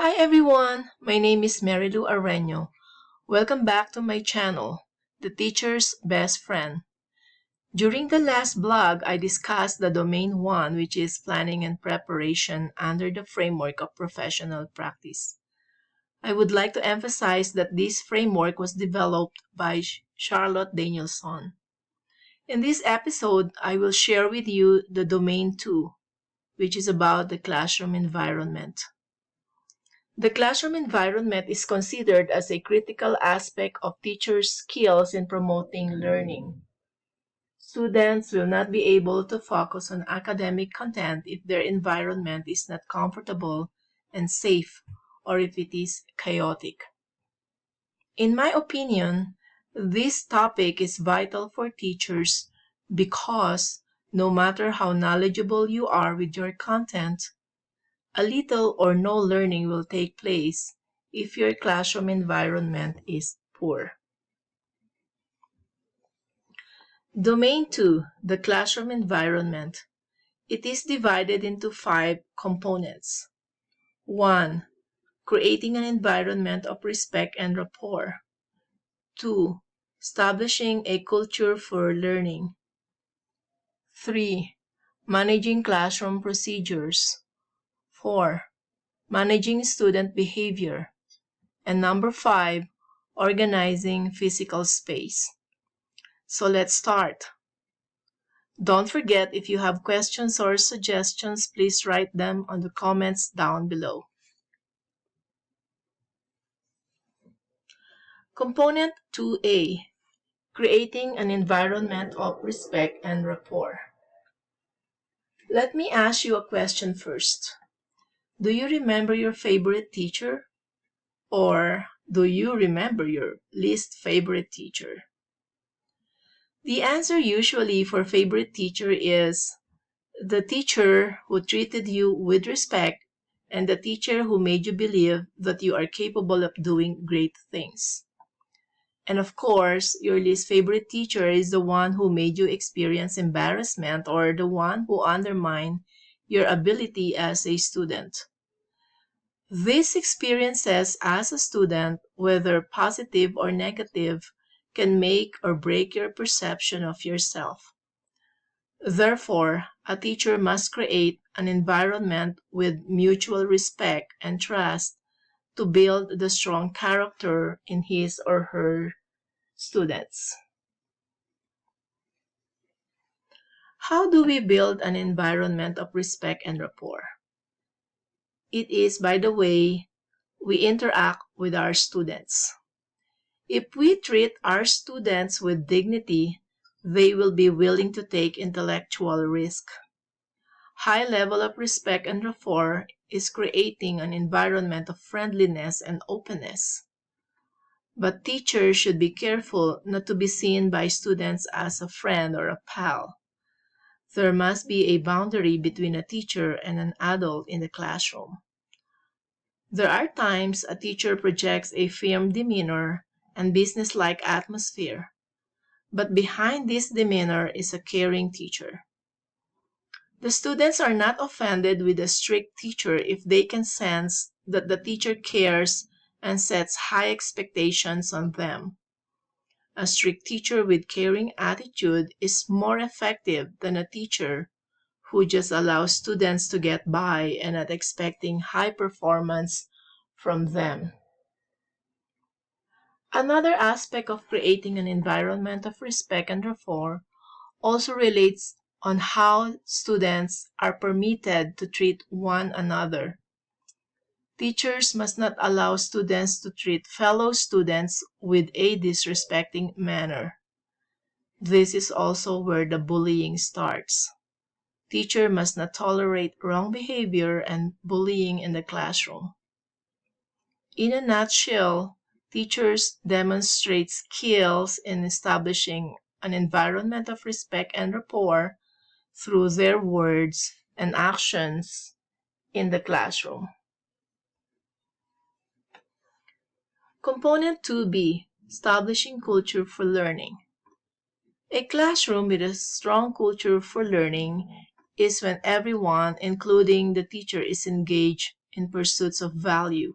Hi everyone, my name is Marilu Areño. Welcome back to my channel, The Teacher's Best Friend. During the last blog, I discussed the Domain 1, which is planning and preparation under the framework of professional practice. I would like to emphasize that this framework was developed by Charlotte Danielson. In this episode, I will share with you the Domain 2, which is about the classroom environment. The classroom environment is considered as a critical aspect of teachers' skills in promoting learning. Students will not be able to focus on academic content if their environment is not comfortable and safe, or if it is chaotic. In my opinion, this topic is vital for teachers because no matter how knowledgeable you are with your content, a little or no learning will take place if your classroom environment is poor. Domain 2, the classroom environment. It is divided into 5 components. 1. Creating an environment of respect and rapport. 2. Establishing a culture for learning. 3. Managing classroom procedures. 4. Managing student behavior. And number 5, organizing physical space. So let's start. Don't forget, if you have questions or suggestions, please write them on the comments down below. Component 2A, creating an environment of respect and rapport. Let me ask you a question first. Do you remember your favorite teacher? Or do you remember your least favorite teacher? The answer usually for favorite teacher is the teacher who treated you with respect and the teacher who made you believe that you are capable of doing great things. And of course, your least favorite teacher is the one who made you experience embarrassment or the one who undermined your ability as a student. These experiences as a student, whether positive or negative, can make or break your perception of yourself. Therefore, a teacher must create an environment with mutual respect and trust to build the strong character in his or her students. How do we build an environment of respect and rapport? It is by the way we interact with our students. If we treat our students with dignity, they will be willing to take intellectual risk. High level of respect and rapport is creating an environment of friendliness and openness. But teachers should be careful not to be seen by students as a friend or a pal. There must be a boundary between a teacher and an adult in the classroom. There are times a teacher projects a firm demeanor and business-like atmosphere, but behind this demeanor is a caring teacher. The students are not offended with a strict teacher if they can sense that the teacher cares and sets high expectations on them. A strict teacher with caring attitude is more effective than a teacher who just allows students to get by and not expecting high performance from them. Another aspect of creating an environment of respect and rapport also relates on how students are permitted to treat one another. Teachers must not allow students to treat fellow students with a disrespecting manner. This is also where the bullying starts. Teacher must not tolerate wrong behavior and bullying in the classroom. In a nutshell, teachers demonstrate skills in establishing an environment of respect and rapport through their words and actions in the classroom. Component 2B, establishing culture for learning. A classroom with a strong culture for learning is when everyone, including the teacher, is engaged in pursuits of value,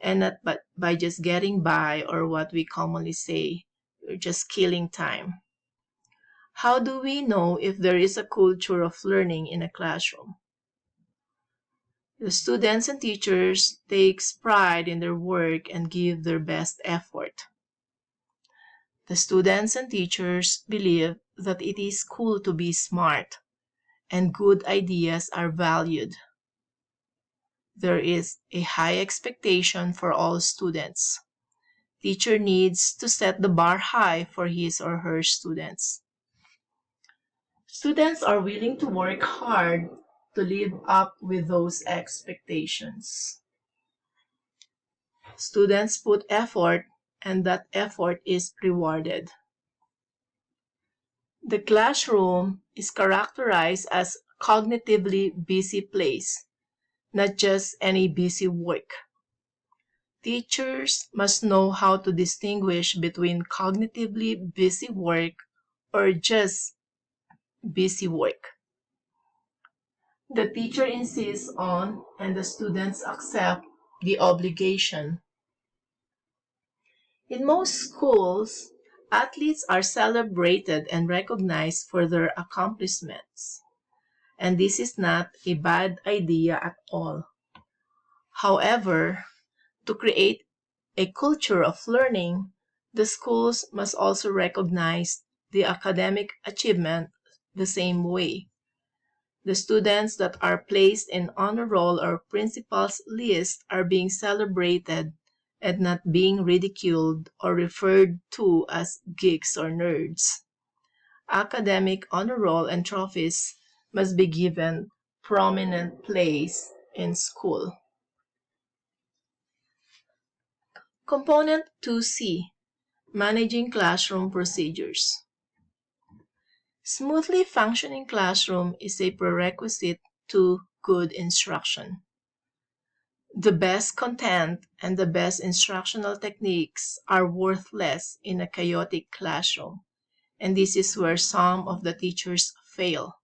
and not but by just getting by, or what we commonly say, we're just killing time. How do we know if there is a culture of learning in a classroom? The students and teachers takes pride in their work and give their best effort. The students and teachers believe that it is cool to be smart and good ideas are valued. There is a high expectation for all students. Teacher needs to set the bar high for his or her students. Students are willing to work hard to live up with those expectations. Students put effort, and that effort is rewarded. The classroom is characterized as a cognitively busy place, not just any busy work. Teachers must know how to distinguish between cognitively busy work or just busy work. The teacher insists on, and the students accept the obligation. In most schools, athletes are celebrated and recognized for their accomplishments, and this is not a bad idea at all. However, to create a culture of learning, the schools must also recognize the academic achievement the same way. The students that are placed in honor roll or principal's list are being celebrated and not being ridiculed or referred to as geeks or nerds. Academic honor roll and trophies must be given prominent place in school. Component 2C, Managing Classroom Procedures. Smoothly functioning classroom is a prerequisite to good instruction. The best content and the best instructional techniques are worthless in a chaotic classroom, and this is where some of the teachers fail.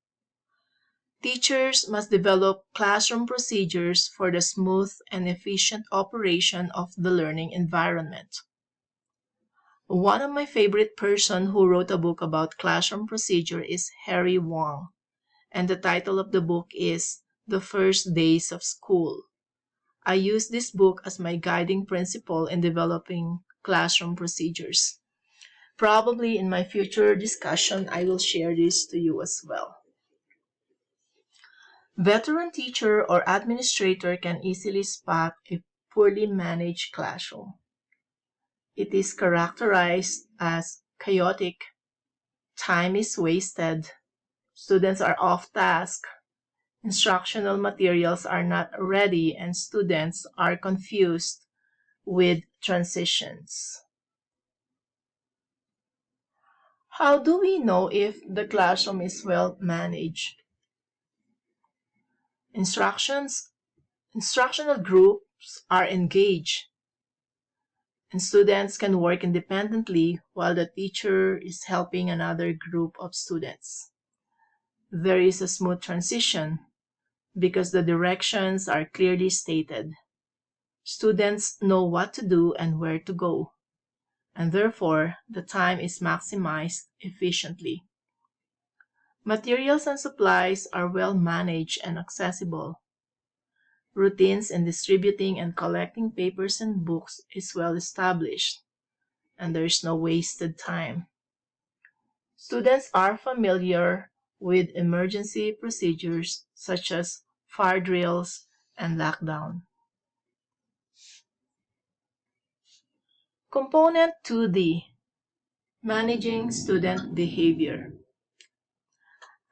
Teachers must develop classroom procedures for the smooth and efficient operation of the learning environment. One of my favorite person who wrote a book about classroom procedure is Harry Wong, and the title of the book is The First Days of School. I use this book as my guiding principle in developing classroom procedures. Probably in my future discussion, I will share this to you as well. Veteran teacher or administrator can easily spot a poorly managed classroom. It is characterized as chaotic, time is wasted, students are off task, instructional materials are not ready, and students are confused with transitions. How do we know if the classroom is well managed? Instructional groups are engaged, and students can work independently while the teacher is helping another group of students. There is a smooth transition because the directions are clearly stated. Students know what to do and where to go, and therefore the time is maximized efficiently. Materials and supplies are well managed and accessible. Routines in distributing and collecting papers and books is well established, and there is no wasted time. Students are familiar with emergency procedures such as fire drills and lockdown. Component 2D, Managing Student Behavior.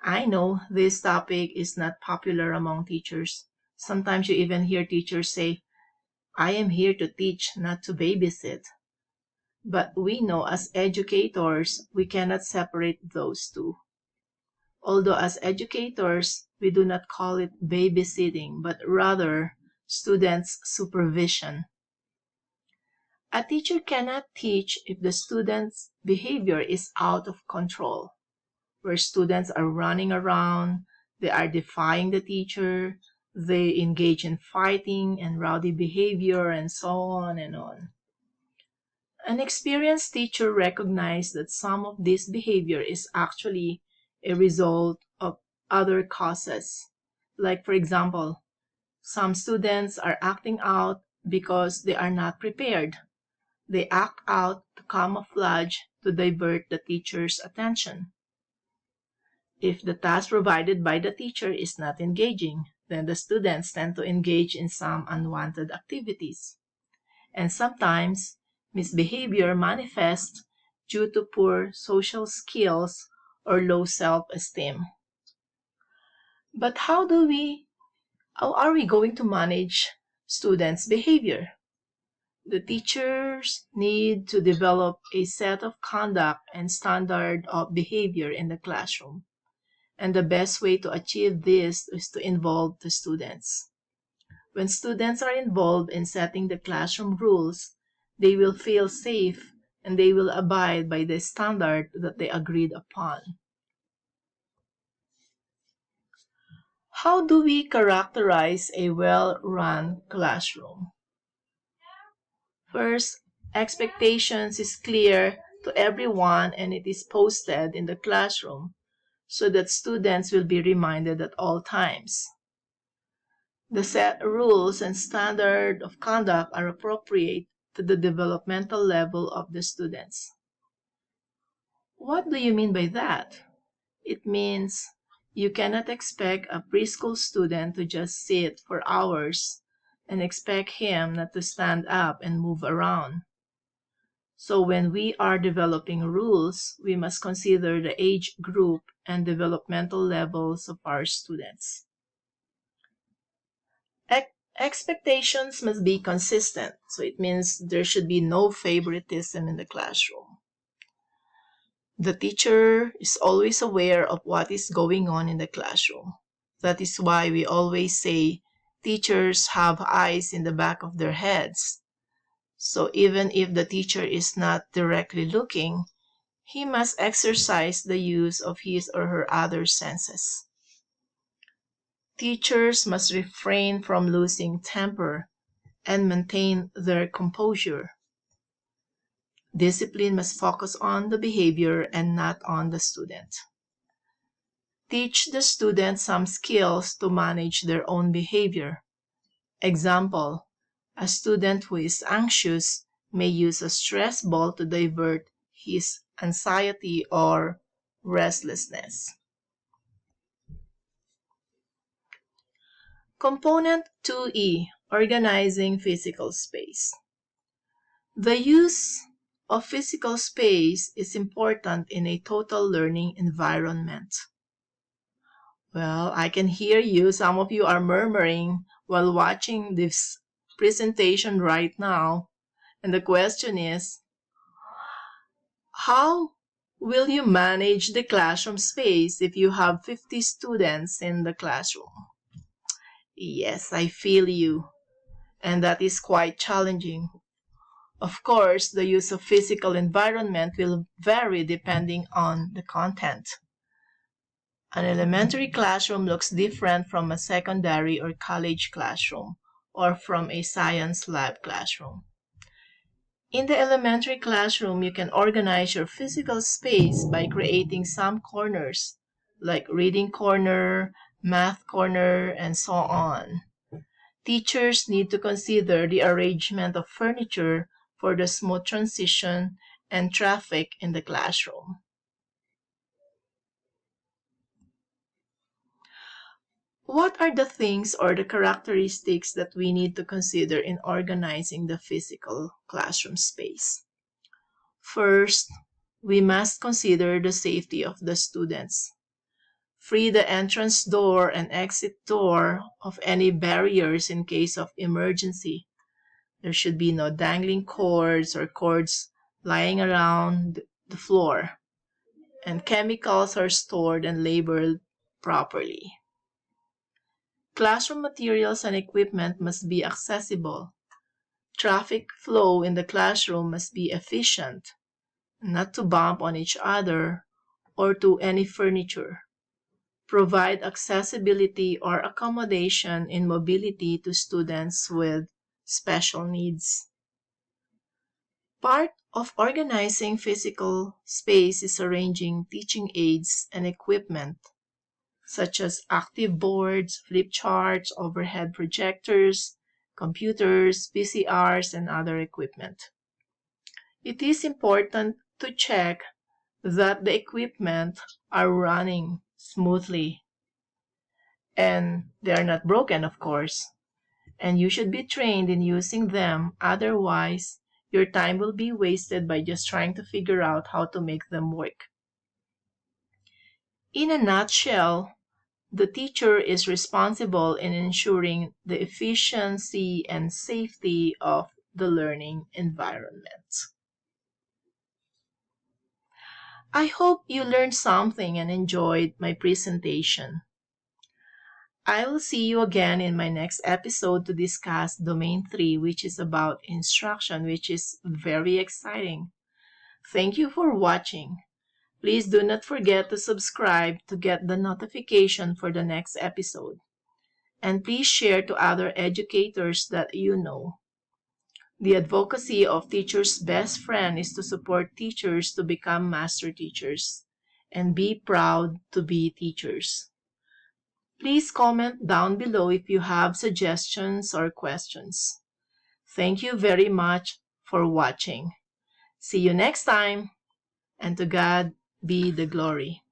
I know this topic is not popular among teachers. Sometimes you even hear teachers say, I am here to teach, not to babysit. But we know as educators, we cannot separate those two. Although as educators, we do not call it babysitting, but rather students' supervision. A teacher cannot teach if the student's behavior is out of control, where students are running around, they are defying the teacher, They engage in fighting and rowdy behavior and so on and on. An experienced teacher recognized that some of this behavior is actually a result of other causes. Like, for example, some students are acting out because they are not prepared. They act out to camouflage to divert the teacher's attention. If the task provided by the teacher is not engaging, then the students tend to engage in some unwanted activities. And sometimes misbehavior manifests due to poor social skills or low self-esteem. But how are we going to manage students' behavior? The teachers need to develop a set of conduct and standard of behavior in the classroom. And the best way to achieve this is to involve the students. When students are involved in setting the classroom rules, they will feel safe and they will abide by the standard that they agreed upon. How do we characterize a well-run classroom? First, expectations is clear to everyone and it is posted in the classroom so that students will be reminded at all times. The set rules and standard of conduct are appropriate to the developmental level of the students. What do you mean by that? It means you cannot expect a preschool student to just sit for hours and expect him not to stand up and move around. So when we are developing rules, we must consider the age group and developmental levels of our students. Expectations must be consistent, so it means there should be no favoritism in the classroom. The teacher is always aware of what is going on in the classroom. That is why we always say teachers have eyes in the back of their heads. So even if the teacher is not directly looking, he must exercise the use of his or her other senses. Teachers must refrain from losing temper and maintain their composure. Discipline must focus on the behavior and not on the student. Teach the student some skills to manage their own behavior. Example, a student who is anxious may use a stress ball to divert his anxiety or restlessness. Component 2E, organizing physical space. The use of physical space is important in a total learning environment. Well, I can hear you. Some of you are murmuring while watching this presentation right now. And the question is, how will you manage the classroom space if you have 50 students in the classroom? Yes, I feel you. And that is quite challenging. Of course, the use of physical environment will vary depending on the content. An elementary classroom looks different from a secondary or college classroom, or from a science lab classroom. In the elementary classroom, you can organize your physical space by creating some corners, like reading corner, math corner, and so on. Teachers need to consider the arrangement of furniture for the smooth transition and traffic in the classroom. What are the things or the characteristics that we need to consider in organizing the physical classroom space? First, we must consider the safety of the students. Free the entrance door and exit door of any barriers in case of emergency. There should be no dangling cords or cords lying around the floor. And chemicals are stored and labeled properly. Classroom materials and equipment must be accessible. Traffic flow in the classroom must be efficient, not to bump on each other or to any furniture. provide accessibility or accommodation in mobility to students with special needs. Part of organizing physical space is arranging teaching aids and equipment, such as active boards, flip charts, overhead projectors, computers, VCRs, and other equipment. It is important to check that the equipment are running smoothly and they are not broken, of course. And you should be trained in using them, otherwise your time will be wasted by just trying to figure out how to make them work. In a nutshell, the teacher is responsible in ensuring the efficiency and safety of the learning environment. I hope you learned something and enjoyed my presentation. I will see you again in my next episode to discuss Domain 3, which is about instruction, which is very exciting. Thank you for watching. Please do not forget to subscribe to get the notification for the next episode. And please share to other educators that you know. The advocacy of teachers' best friend is to support teachers to become master teachers and be proud to be teachers. Please comment down below if you have suggestions or questions. Thank you very much for watching. See you next time, and to God be the glory.